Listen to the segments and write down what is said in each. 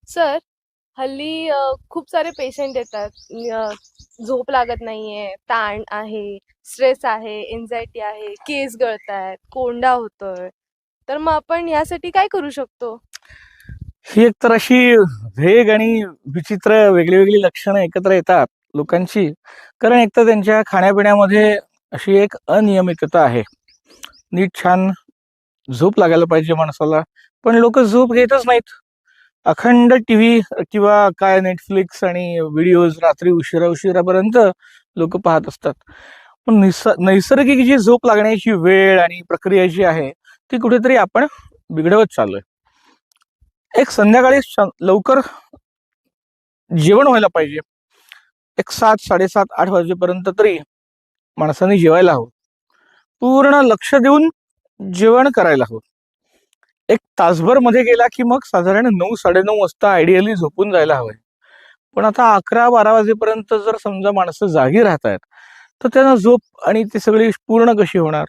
Sir, हल्ली खूप सारे पेशंट येतात. झोप लागत नाहीये, ताण आहे, स्ट्रेस आहे, एन्झायटी आहे, केस गळतायत, कोंडा होतोय. तर मग आपण यासाठी काय करू शकतो? ही एक तर अशी वेग आणि विचित्र वेगळी वेगळी लक्षणं एकत्र येतात लोकांची. कारण एक तर त्यांच्या खाण्यापिण्यामध्ये अशी एक अनियमितता आहे. नीट छान झोप लागायला पाहिजे माणसाला, पण लोक झोप घेतच नाहीत. अखंड टीव्ही किंवा काय नेटफ्लिक्स आणि व्हिडिओज रात्री उशिरा उशिरापर्यंत लोक पाहत असतात. पण नैसर्गिक जी झोप लागण्याची वेळ आणि प्रक्रिया जी आहे ती कुठेतरी आपण बिघडवत चाललोय. एक संध्याकाळी लवकर जेवण व्हायला पाहिजे. एक 7, 7:30, 8 वाजेपर्यंत तरी माणसाने जेवायला हवं. पूर्ण लक्ष देऊन जेवण करायला हवं. एक तासभर मध्ये गेला की मग साधारण 9, 9:30 वाजता आयडियली झोपून जायला हवंय. पण आता 11, 12 वाजेपर्यंत जर समजा माणसं जागी राहतायत, तर त्यांना झोप आणि ती सगळी पूर्ण कशी होणार?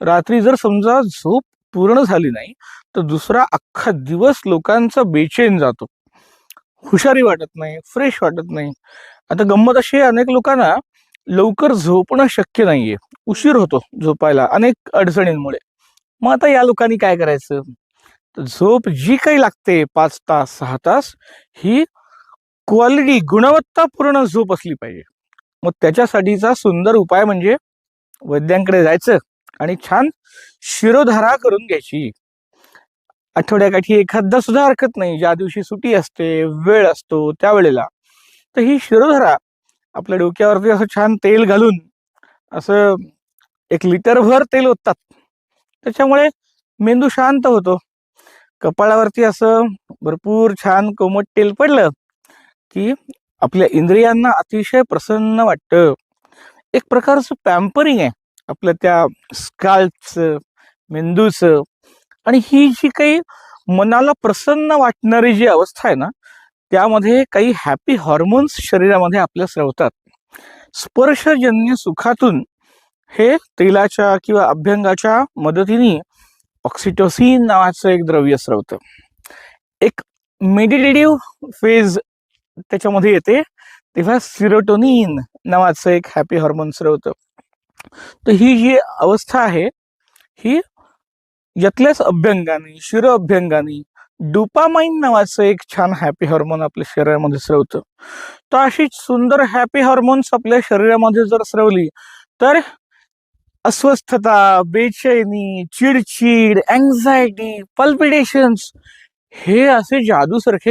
रात्री जर समजा झोप पूर्ण झाली नाही, तर दुसरा अख्खा दिवस लोकांचा बेचैन जातो. हुशारी वाटत नाही, फ्रेश वाटत नाही. आता गंमत अशी आहे, अनेक लोकांना लवकर झोपणं शक्य नाहीये. उशीर होतो झोपायला अनेक अडचणींमुळे. मग आता या लोकांनी काय करायचं? तर झोप जी काही लागते 5 तास, 6 तास ही क्वालिटी गुणवत्तापूर्ण झोप असली पाहिजे. मग त्याच्यासाठीचा सुंदर उपाय म्हणजे वैद्यांकडे जायचं आणि छान शिरोधारा करून घ्यायची. आठवड्याकाठी एखादा सुद्धा हरकत नाही. ज्या दिवशी सुट्टी असते, वेळ असतो त्यावेळेला. तर ही शिरोधारा आपल्या डोक्यावरती असं छान तेल घालून असं 1 लिटरभर तेल ओततात. त्याच्यामुळे मेंदू शांत होतो. कपाळावरती असं भरपूर छान कोमट तेल पडलं, की आपल्या इंद्रियांना अतिशय प्रसन्न वाटतं. एक प्रकारचं पॅम्परिंग आहे आपल्या त्या स्काल्पचं, मेंदूचं. आणि ही जी काही मनाला प्रसन्न वाटणारी जी अवस्था आहे ना, त्यामध्ये काही हॅपी हॉर्मोन्स शरीरामध्ये आपल्या स्रवतात. स्पर्शजन्य सुखातून हे तेलाच्या किंवा अभ्यंगाच्या मदतीने ऑक्सिटोसिन नावाचं एक द्रव्य स्रवतं. एक मेडिटेटिव्ह फेज त्याच्यामध्ये येते, तेव्हा सिरोटोनिन नावाचं एक हॅपी हॉर्मोन स्रवतं. तर ही जी अवस्था आहे, ही यातल्याच अभ्यंगाने, शिरो अभ्यंगाने डोपामाइन नावाचं एक छान हॅपी हार्मोन आपल्या शरीरामध्ये स्रवतं. तर अशी सुंदर हॅपी हार्मोन्स आपल्या शरीरामध्ये जर स्रवली, तर अस्वस्थता, बेचैनी, चिडचिड, अँझायटी, पल्पिटेशन्स हे असे जादूसारखे